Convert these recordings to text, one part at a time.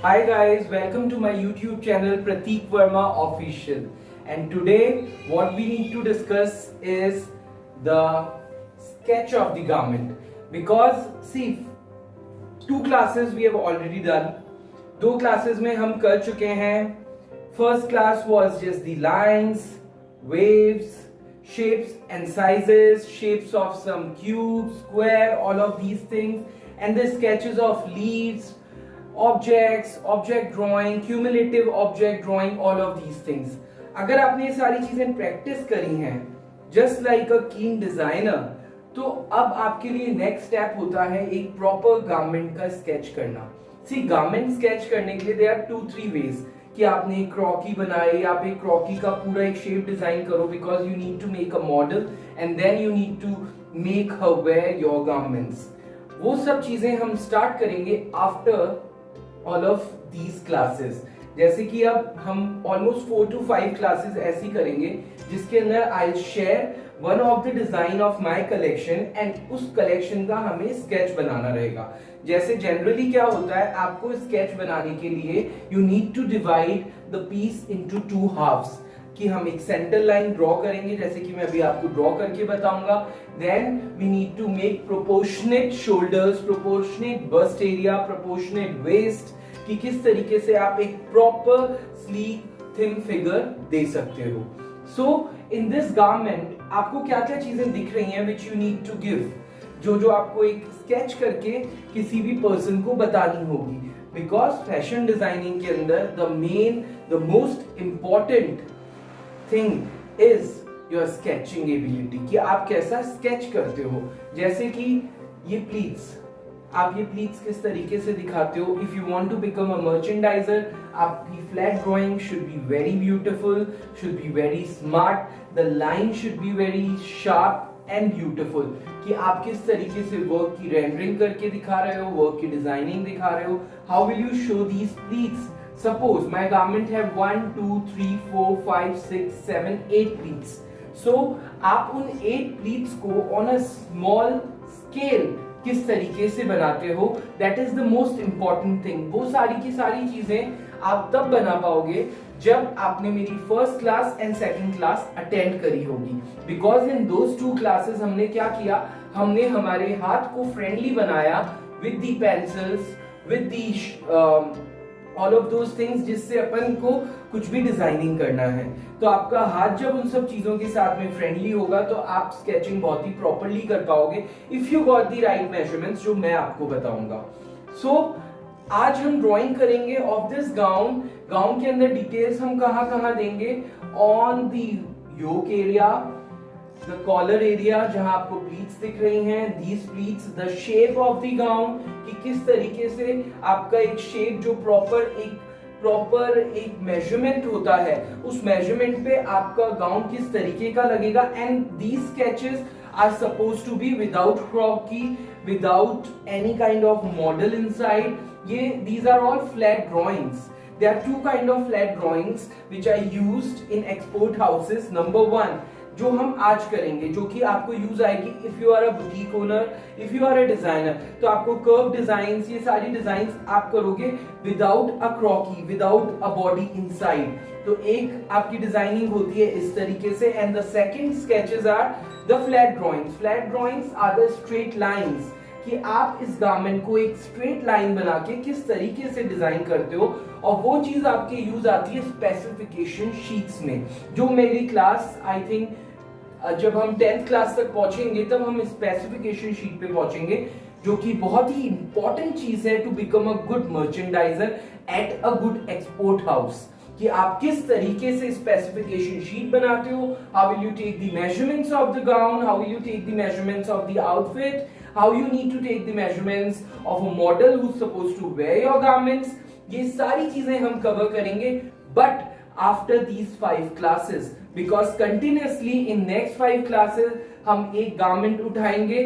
Hi guys, welcome to my YouTube channel Prateek Verma Official. And today what we need to discuss is the sketch of the garment. Because see, two classes we have already done. दो classes में हम कर चुके हैं. First class was just the lines, waves, shapes and sizes, shapes of some cube, square, all of these things, and the sketches of leaves, objects, object drawing, cumulative object drawing, all of these things. अगर आपने ये सारी चीजें practice करी हैं just like अ कीन designer, तो अब आपके लिए नेक्स्ट स्टेप होता है एक प्रॉपर गारमेंट का स्केच करना. सी, गारमेंट स्केच करने के लिए देयर आर 2-3 वेज कि आपने एक क्रॉकी बनाई, आप एक क्रॉकी का पूरा एक शेप डिजाइन करो because you need to make a model and then you need to make her where your garments. वो सब चीजें हम स्टार्ट करेंगे after all of these classes. जैसे कि अब हम ऑलमोस्ट 4 to 5 क्लासेस ऐसी करेंगे जिसके अंदर I share one of the design of my collection and उस कलेक्शन का हमें स्केच बनाना रहेगा. जैसे जनरली क्या होता है, आपको स्केच बनाने के लिए you need to divide the piece into 2 halfs. कि हम एक सेंटर लाइन ड्रॉ करेंगे जैसे कि मैं अभी आपको ड्रॉ करके बताऊंगा. Then we need to make proportionate shoulders, proportionate bust area, proportionate waist, कि किस तरीके से आप एक प्रॉपर स्लीक थिन फिगर दे सकते हो. सो इन दिस गारमेंट आपको क्या क्या चीजें दिख रही हैं which you need to give, जो आपको एक स्केच करके किसी भी पर्सन को बतानी होगी. बिकॉज फैशन डिजाइनिंग के अंदर the most important thing is your sketching ability, कि आप कैसा स्केच करते हो. जैसे कि ये प्लीट्स, आप ये प्लीट्स किस तरीके से दिखाते हो. If you want to become a merchandiser, आपकी flat drawing should be very beautiful, should be very smart, the line should be very sharp and beautiful, कि आप किस तरीके से वर्क की रेंडरिंग करके दिखा रहे हो, वर्क की डिजाइनिंग दिखा रहे हो. How will you show these pleats? Suppose my garment have 1, 2, 3, 4, 5, 6, 7, 8 pleats. So आप उन 8 pleats को on a small scale किस तरीके से बनाते हो, that is the most important thing. वो सारी की सारी चीजें आप तब बना पाओगे जब आपने मेरी first class and second class attend करी होगी. बिकॉज इन दोज 2 क्लासेस हमने क्या किया, हमने हमारे हाथ को फ्रेंडली बनाया with the pencils, with the all of those things, जिससे अपन को कुछ भी डिजाइनिंग करना है. तो आपका हाथ जब उन सब चीजों के साथ में फ्रेंडली होगा तो आप स्केचिंग बहुत ही प्रॉपरली कर पाओगे if you got the right measurements, जो मैं आपको बताऊंगा. सो आज हम ड्राइंग करेंगे ऑफ दिस गाउन. गाउन के अंदर डिटेल्स हम कहां कहां देंगे, on the yoke area, the collar area जहां आपको प्लीट्स दिख रही हैं, these pleats, the shape of the gown, कि किस तरीके से आपका एक शेप जो प्रॉपर एक मेजरमेंट होता है, उस मेजरमेंट पे आपका गाउन किस तरीके का लगेगा. And these sketches are suppose to be without croquis, without any kind of model inside. ये these are all flat drawings. There are 2 kind of flat drawings which are used in export houses. Number 1, जो हम आज करेंगे, जो कि आपको use आएगी if you are a boutique owner, if you are a designer, तो आपको कर्व डिजाइंस, ये सारी डिजाइंस आप करोगे without a croquis, without a body inside. तो एक आपकी डिजाइनिंग होती है इस तरीके से. And the second sketches are the flat drawings. Flat drawings are the straight lines, कि आप इस गारमेंट को एक स्ट्रेट लाइन बना के किस तरीके से डिजाइन करते हो. और वो चीज आपके यूज आती है स्पेसिफिकेशन शीट्स में, जो मेरी क्लास आई थिंक जब हम 10th क्लास तक पहुंचेंगे तब हम स्पेसिफिकेशन शीट पे पहुंचेंगे, जो कि बहुत ही इंपॉर्टेंट चीज है to become a good merchandiser at a good export house. कि आप किस तरीके से स्पेसिफिकेशन शीट बनाते हो, how will you take the measurements of the gown, how will you take the measurements of the outfit, how you need to take the measurements of a model who's supposed to wear your garments. ये सारी चीजें हम cover करेंगे but after these 5 classes, because continuously in next 5 classes हम एक garment उठाएंगे,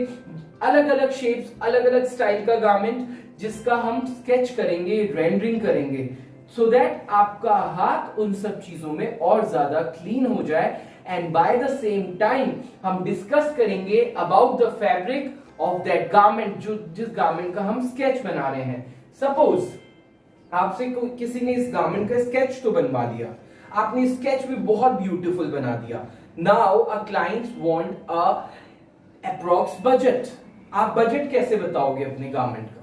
अलग अलग शेप्स, अलग अलग स्टाइल का गारमेंट, जिसका हम स्केच करेंगे, रेंडरिंग करेंगे, so that आपका हाथ उन सब चीजों में और ज्यादा क्लीन हो जाए. And by the same time हम डिस्कस करेंगे about the fabric of that garment, जो जिस गारमेंट का हम स्केच बना रहे हैं. सपोज आपसे किसी ने इस गारमेंट का स्केच तो बनवा लिया, आपने स्केच भी बहुत ब्यूटीफुल बना दिया. Now a clients want a approx budget. आप बजट कैसे बताओगे अपने गारमेंट का?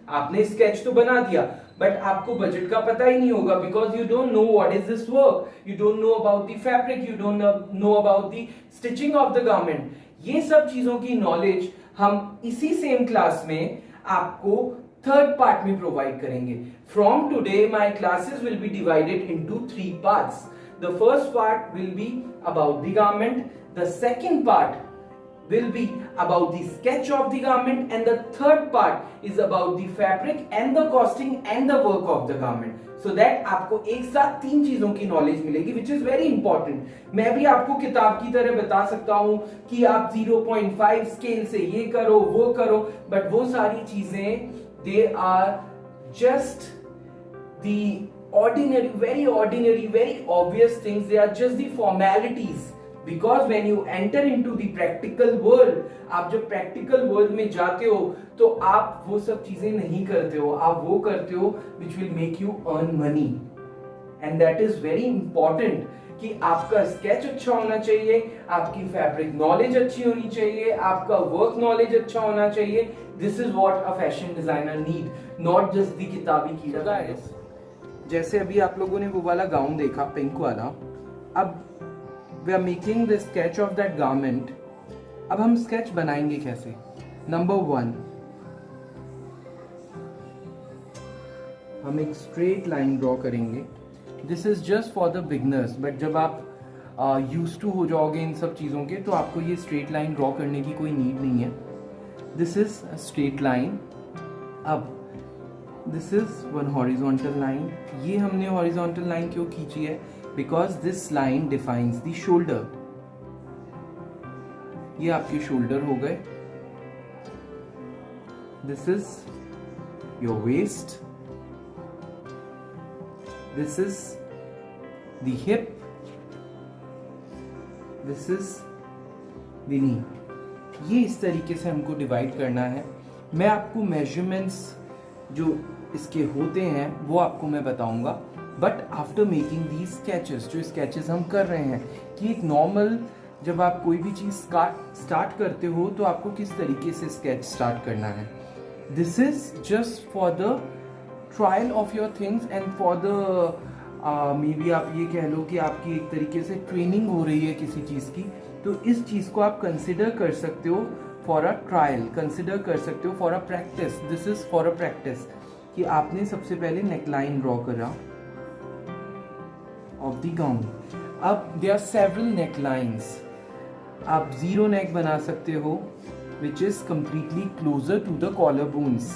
आपने स्केच तो बना दिया बट आपको बजट का पता ही नहीं होगा, because you don't know what is this work, you don't know about the fabric, you don't know about the stitching of the garment. ये सब चीजों की नॉलेज हम इसी सेम क्लास में आपको थर्ड पार्ट में प्रोवाइड करेंगे. From today my classes will be divided into 3 parts. The first part will be about the garment, the second part will be about the sketch of the garment, and the third part is about the fabric and the costing and the work of the garment, so that आपको एक साथ 3 चीजों की knowledge मिलेगी, which is very important. मैं भी आपको किताब की तरह बता सकता हूं कि आप 0.5 स्केल से ये करो वो करो, बट वो सारी चीजें they are just the ordinary, very obvious things. They are just the formalities. Because when you enter into the practical world, आप जब practical world में जाते हो तो आप वो सब चीजें नहीं करते हो, आप वो करते हो which will make you earn money, and that is very important. कि आपका स्केच अच्छा होना चाहिए, आपकी फैब्रिक नॉलेज अच्छी होनी चाहिए, आपका वर्क नॉलेज अच्छा होना चाहिए. This is what a fashion designer need, not just the किताबी कीड़ा. जैसे अभी आप लोगों ने वो वाला गाउन देखा, पिंक वाला. अब we are making the sketch of that garment. अब हम स्केच बनाएंगे कैसे? नंबर 1, हम एक स्ट्रेट लाइन ड्रॉ करेंगे. This is just for the beginners, but जब आप यूज टू हो जाओगे इन सब चीज़ों के तो आपको ये स्ट्रेट लाइन ड्रॉ करने की कोई नीड नहीं है. This is a straight line. अब this is one horizontal line. ये हमने हॉरिजॉन्टल लाइन क्यों खींची है? Because this line defines the shoulder. ये आपके शोल्डर हो गए. This is your waist. This is the hip. This is the knee. ये इस तरीके से हमको डिवाइड करना है. मैं आपको मेजरमेंट्स जो इसके होते हैं वो आपको मैं बताऊंगा. But after making these sketches, जो स्केचेस हम कर रहे हैं, कि एक नॉर्मल जब आप कोई भी चीज़ स्टार्ट करते हो तो आपको किस तरीके से स्केच स्टार्ट करना है. This is just for the trial of your things and for the may be आप ये कह लो कि आपकी एक तरीके से ट्रेनिंग हो रही है किसी चीज़ की, तो इस चीज़ को आप कंसिडर कर सकते हो फॉर अ ट्रायल, कंसिडर कर सकते हो for a practice. This is for a practice कि आपने सबसे पहले नेकलाइन ड्रॉ करा of the gown. अब there are several necklines. आप zero neck बना सकते हो, which is completely closer to the collar bones.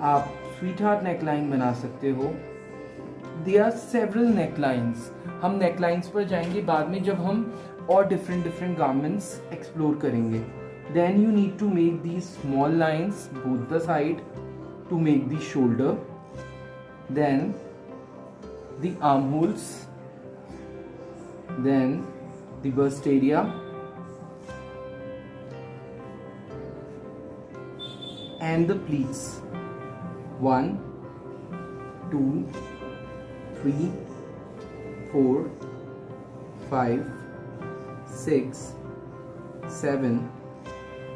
आप sweetheart neckline बना सकते हो. There are several necklines. हम necklines पर जाएंगे बाद में जब हम और different garments explore करेंगे. Then you need to make these small lines both the side to make the shoulder. Then the armholes. Then the bust area, and the pleats. 1, 2, 3, 4, 5, 6, 7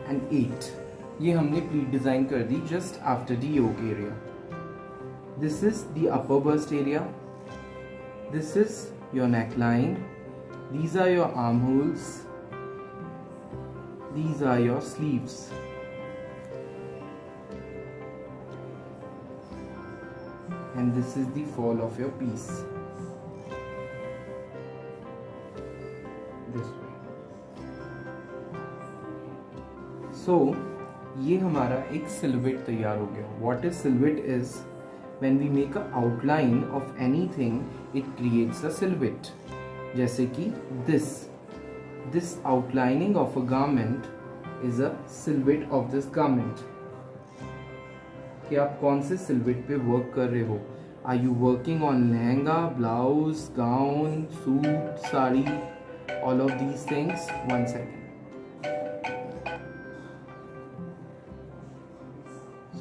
and 8. ये हमने प्लीट डिजाइन कर दी just after the yoke area. This is the upper bust area. This is your neckline. These are your armholes. These are your sleeves. And this is the fall of your piece. This way. So, ये हमारा एक silhouette तैयार हो गया. What is silhouette is when we make a outline of anything, it creates a silhouette. जैसे कि this outlining of a garment is a silhouette of this garment. कि आप कौन से silhouette पे वर्क कर रहे हो. Are you working on lehenga, blouse, gown, suit, sari, all of these things? One second.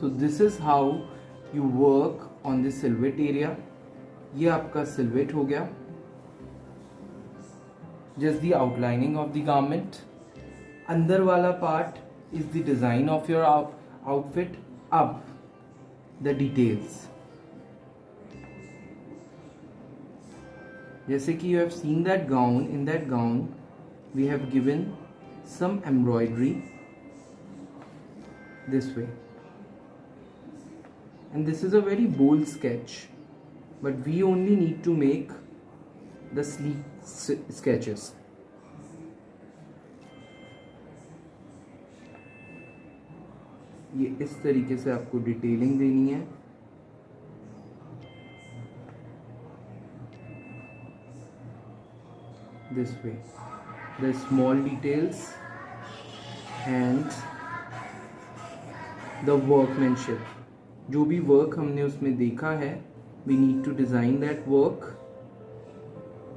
So this is how you work on the silhouette area. ये आपका silhouette हो गया. Just the outlining of the garment. अंदर वाला part is the design of your outfit. अब the details. जैसे कि you have seen that gown. In that gown we have given some embroidery this way, and this is a very bold sketch, but we only need to make the sleek sketches. ये इस तरीके से आपको detailing देनी है. This way, the small details and the workmanship. जो भी work हमने उसमें देखा है, we need to design that work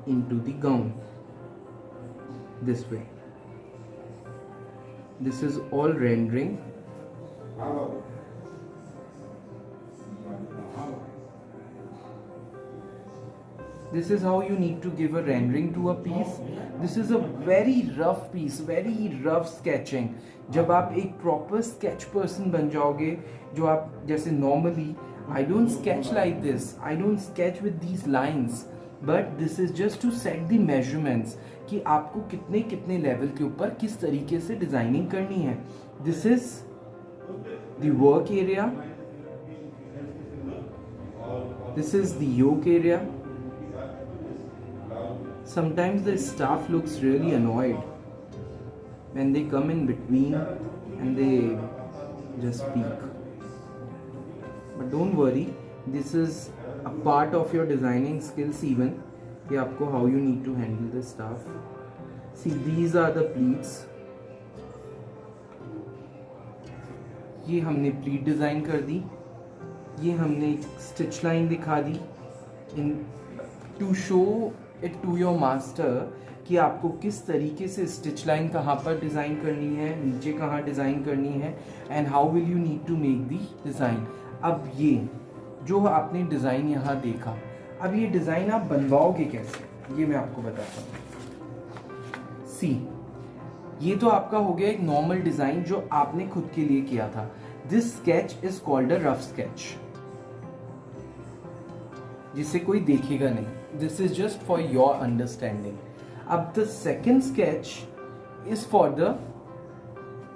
into the gown this way. This is all rendering. This is how you need to give a rendering to a piece. This is a very rough piece, very rough sketching. जब आप एक proper sketch person बन जाओगे, जो आप जैसे normally I don't sketch like this. I don't sketch with these lines. But this is just to set the measurements कि आपको कितने कितने level के ऊपर किस तरीके से डिजाइनिंग करनी है. This is the work area. This is the yoke area. Sometimes the staff looks really annoyed when they come in between and they just speak. But don't worry, this is a part of your designing skills even. कि आपको how you need to handle the staff. See, these are the pleats. ये हमने pleat design कर दी. ये हमने एक stitch line दिखा दी in to show it to your master कि आपको किस तरीके से स्टिच लाइन कहाँ पर डिज़ाइन करनी है, नीचे कहाँ डिज़ाइन करनी है, and how will you need to make the design. अब ये जो आपने डिज़ाइन यहाँ देखा, अब ये डिज़ाइन आप बनवाओगे कैसे, ये मैं आपको बताता हूँ. सी, ये तो आपका हो गया एक नॉर्मल डिज़ाइन जो आपने खुद के लिए किया था. This sketch is called a rough sketch, जिसे कोई देखेगा नहीं. This is just for your understanding. अब the second sketch is for the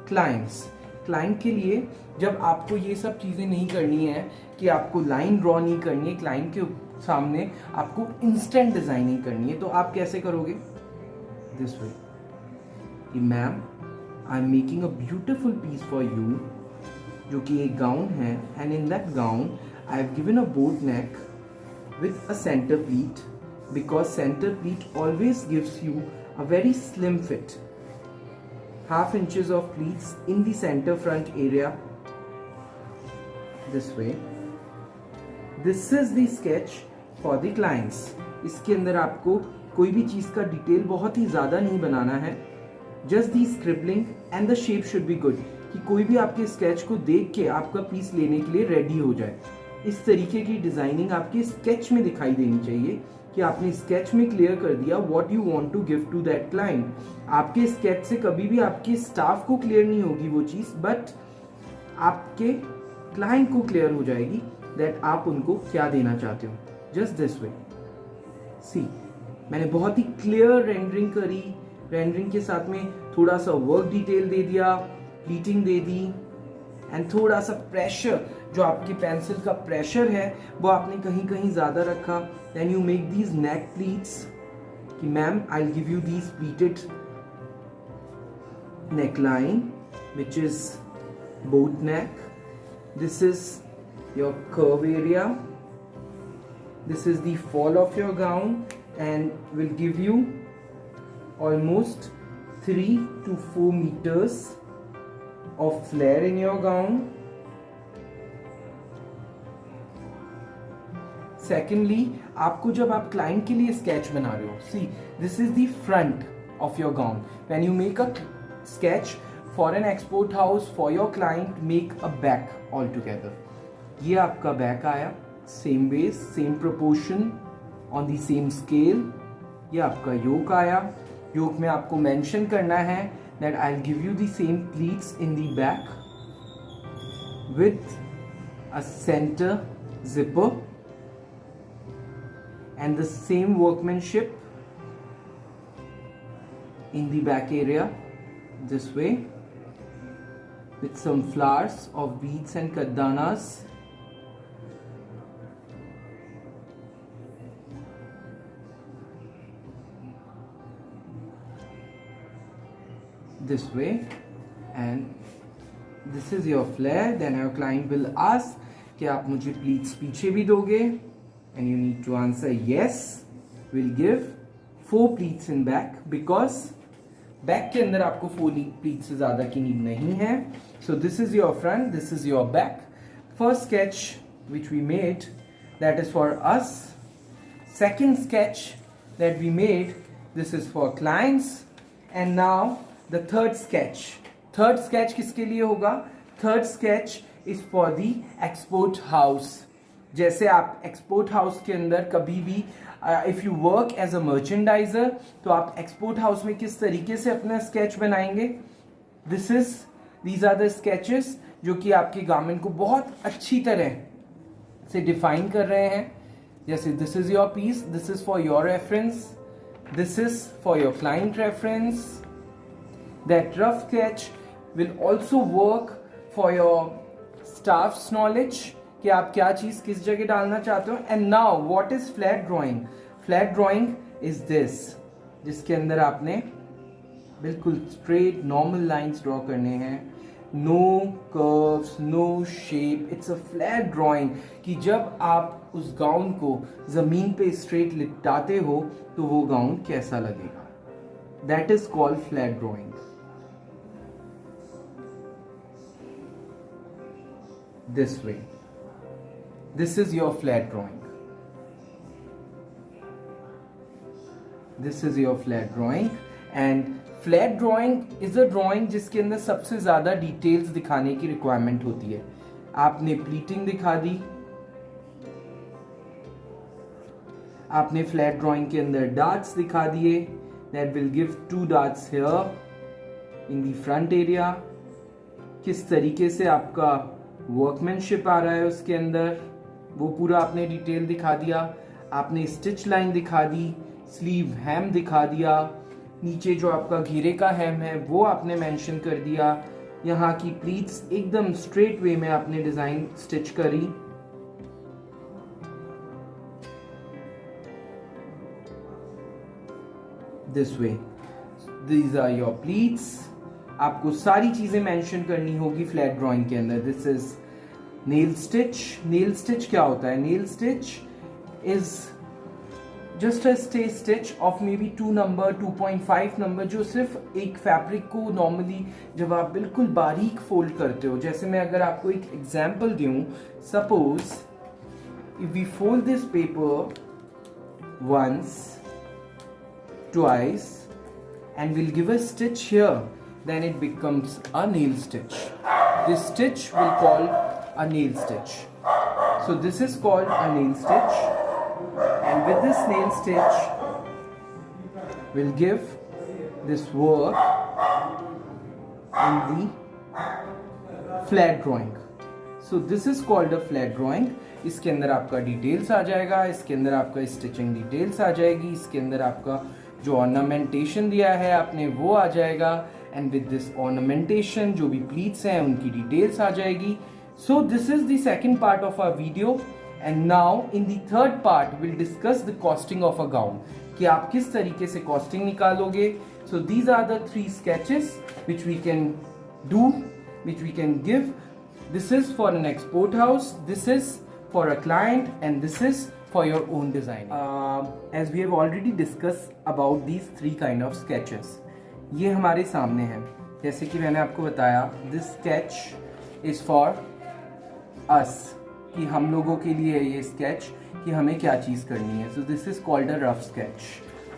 clients. Client के लिए जब आपको ये सब चीज़ें नहीं करनी है कि आपको लाइन ड्रॉ नहीं करनी है, क्लाइंट के सामने आपको इंस्टेंट डिजाइनिंग करनी है, तो आप कैसे करोगे? दिस वे कि ma'am, I am making a beautiful piece for you, जो कि एक गाउन है, and in that gown I have given a boat neck with a center pleat, because center pleat always gives you a very slim fit. 1/2 inches of pleats in the center front area this way. This is the sketch for the clients. इसके अंदर आपको कोई भी चीज़ का detail बहुत ही ज़्यादा नहीं बनाना है. Just the scribbling and the shape should be good, कि कोई भी आपके स्केच को देख के आपका पीस लेने के लिए रेडी हो जाए. इस तरीके की डिजाइनिंग आपके स्केच में दिखाई देनी चाहिए कि आपने स्केच में क्लियर कर दिया what you want to give to that client. आपके स्केच से कभी भी आपके स्टाफ को क्लियर नहीं होगी वो चीज, बट आपके क्लाइंट को क्लियर हो जाएगी दैट आप उनको क्या देना चाहते हो. Just this way. सी, मैंने बहुत ही क्लियर रेंडरिंग करी. रेंडरिंग के साथ में थोड़ा सा वर्क डिटेल दे दिया, प्लीटिंग दे दी, एंड थोड़ा सा प्रेशर, जो आपकी पेंसिल का प्रेशर है वो आपने कहीं कहीं ज्यादा रखा. Then you make these neck pleats कि ma'am, I will give you these pleated neck line which is boat neck. This is your curve area. This is the fall of your gown and will give you almost 3 to 4 meters of flare in your gown. Secondly, आपको जब आप client के लिए sketch बना रहे हो, see, this is the front of your gown. When you make a sketch for an export house for your client, make a back all together. ये आपका बैक आया. Same base, same proportion, on the same scale. ये आपका योक आया। योक में आपको mention करना है that I will give you the same pleats in the back with a centre zipper and the same workmanship in the back area this way with some flowers of beads and kaddanas. This way, and this is your flare. Then your client will ask कि आप मुझे pleats पीछे भी दोगे, and you need to answer yes, will give 4 pleats in back, because back के अंदर आपको 4 pleats से ज्यादा की नीड नहीं है. So this is your front, this is your back. First sketch which we made, that is for us. Second sketch that we made, this is for clients. And now the third sketch. Third sketch किसके लिए होगा? Third sketch is for the export house. जैसे आप export house के अंदर कभी भी if you work as a merchandiser, तो आप एक्सपोर्ट हाउस में किस तरीके से अपना स्केच बनाएंगे. दीज आर द स्केचेस जो कि आपके गारमेंट को बहुत अच्छी तरह से डिफाइन कर रहे हैं. जैसे this is your piece, this is for your reference, this is for your client reference. That rough sketch will also work for your staffs knowledge कि आप क्या चीज किस जगह डालना चाहते हो. And now what is flat drawing? Flat drawing is this, जिसके अंदर आपने बिल्कुल स्ट्रेट नॉर्मल लाइंस ड्रॉ करने हैं. No curves, no shape. It's a flat drawing कि जब आप उस गाउन को जमीन पे स्ट्रेट लिटाते हो तो वो गाउन कैसा लगेगा. That is called flat drawing. This way. This is your flat drawing. This is your flat drawing. And flat drawing is a drawing जिसके अंदर सबसे ज्यादा डिटेल्स दिखाने की रिक्वायरमेंट होती है. आपने प्लीटिंग दिखा दी, आपने फ्लैट ड्राइंग के अंदर डार्ट्स दिखा दिए. That will give 2 darts here in the front area. किस तरीके से आपका वर्कमैनशिप आ रहा है उसके अंदर, वो पूरा आपने डिटेल दिखा दिया. आपने स्टिच लाइन दिखा दी, स्लीव हैम दिखा दिया, नीचे जो आपका घेरे का हैम है वो आपने मेंशन कर दिया. यहाँ की प्लीट्स एकदम स्ट्रेट वे में आपने डिजाइन स्टिच करी. This way, these are your pleats. आपको सारी चीजें मेंशन करनी होगी फ्लैट ड्राइंग के अंदर. This is nail stitch. Nail stitch क्या होता है? Nail stitch is just a stay stitch of may be 2 number 2.5 number, जो सिर्फ एक फैब्रिक को नॉर्मली जब आप बिल्कुल बारीक फोल्ड करते हो. जैसे मैं अगर आपको एक एग्जांपल दूं, suppose if we fold this paper once, twice, and we'll give a stitch here, then it becomes a nail stitch. This stitch we'll call a nail stitch. So this is called a nail stitch, and with this nail stitch we'll give this work in the flat drawing. So this is called a flat drawing. इसके अंदर आपका details आ जाएगा, इसके अंदर आपका stitching details आ जाएगी, इसके अंदर आपका जो ऑर्नामेंटेशन दिया है आपने वो आ जाएगा. एंड विद दिस ऑर्नामेंटेशन जो भी प्लीट्स हैं उनकी डिटेल्स आ जाएगी. So this is the second part of our video. And now in the third part will discuss the costing of a gown, कि आप किस तरीके से कॉस्टिंग निकालोगे. So these are the 3 sketches which we can do, which we can give. This is for an export house, this is for a client, and this is for your own design. As we have already discussed about these 3 kind of sketches, ये हमारे सामने हैं. जैसे कि मैंने आपको बताया, this sketch is for us, कि हम लोगों के लिए ये sketch कि हमें क्या चीज़ करनी है. So this is called a rough sketch.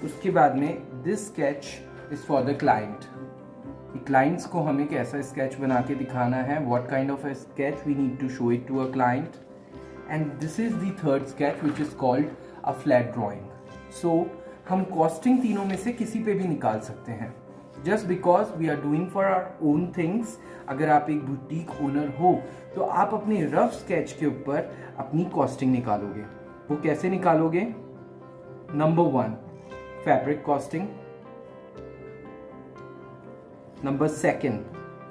उसके बाद में this sketch is for the client. कि clients को हमें कैसा sketch बना के दिखाना है, what kind of a sketch we need to show it to a client. and this is the third sketch which is called a flat drawing. So हम costing तीनों में से किसी पे भी निकाल सकते हैं, just because we are doing for our own things. अगर आप एक बुटीक ओनर हो तो आप अपने रफ स्केच के ऊपर अपनी कॉस्टिंग निकालोगे. वो कैसे निकालोगे? Number 1 fabric costing, number 2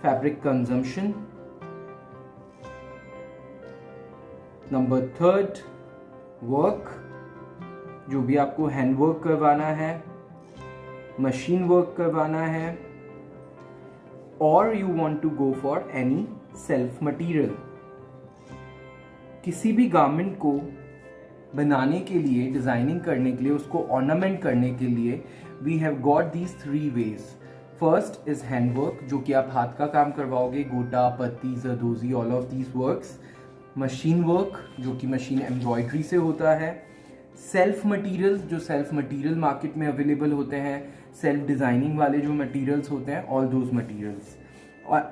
fabric consumption, number 3 work, जो भी आपको हैंड वर्क करवाना है, मशीन वर्क करवाना है, और you want to go for any self material. किसी भी गारमेंट को बनाने के लिए, डिजाइनिंग करने के लिए, उसको ऑर्नामेंट करने के लिए we have got these 3 ways. First is hand work, जो कि आप हाथ का काम करवाओगे, गोटा, पत्ती, जरदोजी, all of these works. Machine work, जो कि मशीन एम्ब्रॉयडरी से होता है. सेल्फ मटेरियल, जो सेल्फ मटेरियल मार्केट में अवेलेबल होते हैं, सेल्फ डिजाइनिंग वाले जो मटेरियल्स होते हैं, all those materials.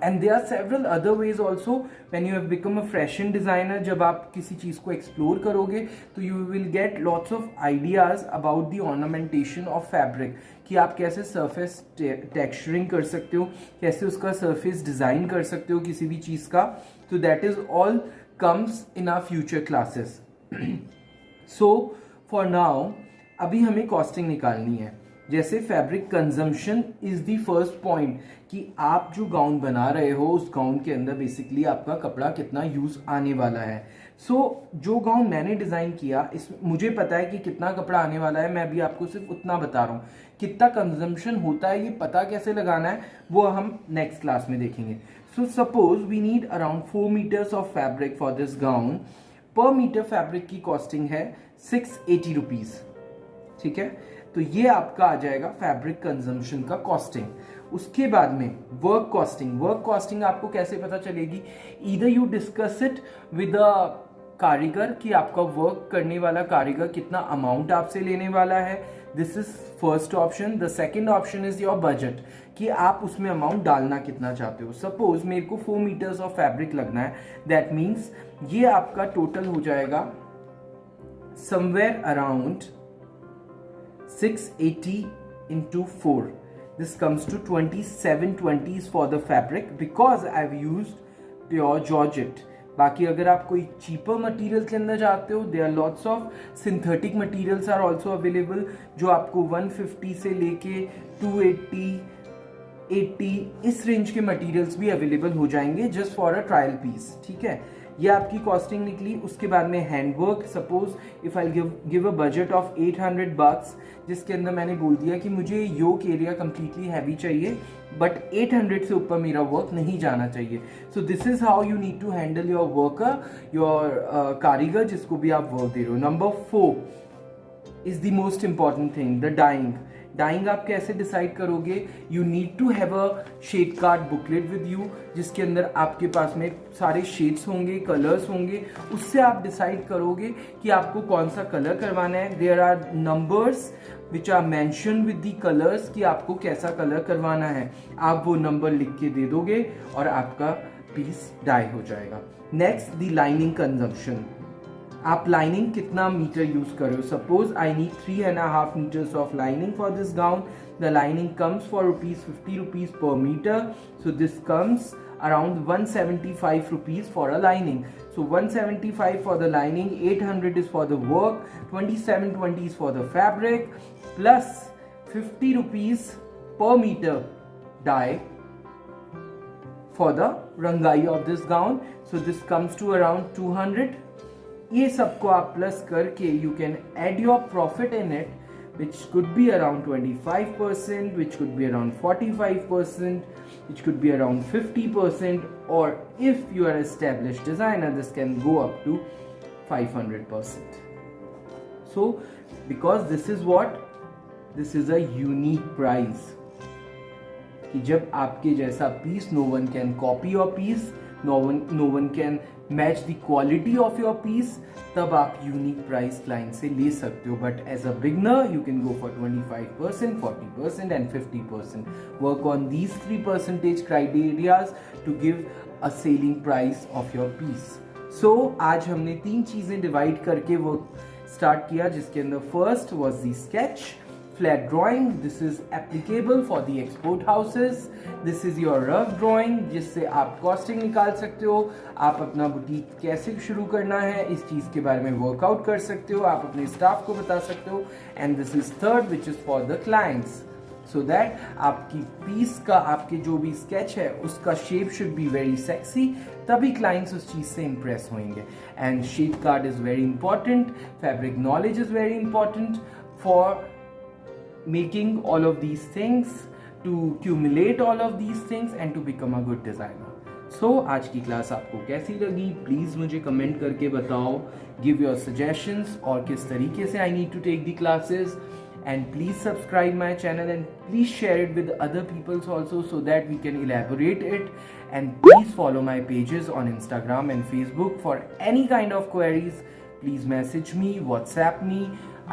And there are several other ways also when you have become a fashion designer. जब आप किसी चीज को एक्सप्लोर करोगे तो you will get lots of ideas about the ornamentation of fabric, कि आप कैसे सरफेस टेक्सचरिंग कर सकते हो, कैसे उसका सरफेस डिजाइन कर सकते हो किसी भी चीज का. तो that is all comes in our future classes. So for now अभी हमें कॉस्टिंग निकालनी है. जैसे fabric consumption is the first point, कि आप जो गाउन बना रहे हो उस गाउन के अंदर बेसिकली आपका कपड़ा कितना यूज आने वाला है. सो जो गाउन मैंने डिजाइन किया, इस मुझे पता है कि कितना कपड़ा आने वाला है. मैं अभी आपको सिर्फ उतना बता रहा हूँ. कितना कंजम्पशन होता है ये पता कैसे लगाना है वो हम नेक्स्ट क्लास में देखेंगे. So suppose we need around 4 meters of fabric for this gown. पर मीटर फैब्रिक की कॉस्टिंग है 680 रुपीज. ठीक है, तो ये आपका आ जाएगा फैब्रिक कंजम्पशन का कॉस्टिंग. उसके बाद में वर्क कॉस्टिंग. वर्क कॉस्टिंग आपको कैसे पता चलेगी? Either you discuss it with a कारीगर, कि आपका वर्क करने वाला कारीगर कितना अमाउंट आपसे लेने वाला है. This is first option. The second option is your budget, कि आप उसमें अमाउंट डालना कितना चाहते हो. सपोज मेरे को 4 मीटर्स ऑफ फैब्रिक लगना है, दैट मीन्स ये आपका टोटल हो जाएगा somewhere around 680 into 4. This comes to 2720s for the fabric because I've used pure georgette. बाकी अगर आप कोई चीपर मटेरियल के अंदर जाते हो, there are lots of synthetic materials are also available, जो आपको 150 से लेके 280, 80 इस रेंज के मटेरियल्स भी अवेलेबल हो जाएंगे just for a trial piece. ठीक है, ये आपकी कॉस्टिंग निकली. उसके बाद में handwork. Suppose if I give a budget of 800 bucks, जिसके अंदर मैंने बोल दिया कि मुझे योक एरिया कंप्लीटली हैवी चाहिए, बट 800 से ऊपर मेरा वर्क नहीं जाना चाहिए. So this is how you need to handle your worker, your कारीगर, जिसको भी आप वर्क दे रहे हो. Number 4 is the most important thing, the dyeing. Dyeing आप कैसे डिसाइड करोगे? You need to have a shade card booklet with you, जिसके अंदर आपके पास में सारे शेड्स होंगे, कलर्स होंगे. उससे आप डिसाइड करोगे कि आपको कौन सा कलर करवाना है. There are numbers which are mention with the colours, कि आपको कैसा कलर करवाना है. आप वो नंबर लिख के दे दोगे और आपका पीस डाई हो जाएगा. Next, the lining consumption. आप लाइनिंग कितना मीटर यूज कर रहे हो? Suppose I need 3.5 meters of lining for this gown. The lining comes for ₹50 per meter. So this comes around 175 rupees for a lining. So 175 for the lining, 800 is for the work, 2720 is for the fabric, plus 50 rupees per meter dye for the rangai of this gown. So this comes to around 200. ये सबको आप plus करके you can add your profit in it, which could be around 25%, which could be around 45%, which could be around 50%, or if you are an established designer, this can go up to 500%. So because this is a unique price, कि जब आपके जैसा piece, no one can copy your piece, no one can match the quality of your piece, तब आप unique price client से ले सकते हो. But as a beginner you can go for 25%, 40% and 50%. Work on these 3% criterias to give a selling price of your piece. आज हमने 3 चीजें divide करके वो स्टार्ट किया, जिसके अंदर first was the sketch, flat drawing. This is applicable for the export houses. This is your rough drawing, जिससे आप कॉस्टिंग निकाल सकते हो, आप अपना बुटीक कैसे शुरू करना है इस चीज़ के बारे में वर्कआउट कर सकते हो, आप अपने स्टाफ को बता सकते हो. And this is third which is for the clients, so that आपकी पीस का, आपके जो भी स्केच है उसका shape should be very sexy, तभी क्लाइंट्स उस चीज़ से इम्प्रेस होंगे. And shape card is very important, fabric knowledge is very important for making all of these things, to accumulate all of these things and to become a good designer. So आज की class आपको कैसी लगी please मुझे comment करके बताओ. Give your suggestions और किस तरीके से I need to take the classes, and please subscribe my channel and please share it with other people also so that we can elaborate it. And please follow my pages on Instagram and Facebook for any kind of queries. Please message me, WhatsApp me.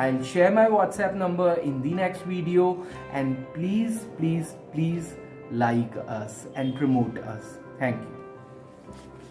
I'll share my WhatsApp number in the next video, and please like us and promote us. Thank you.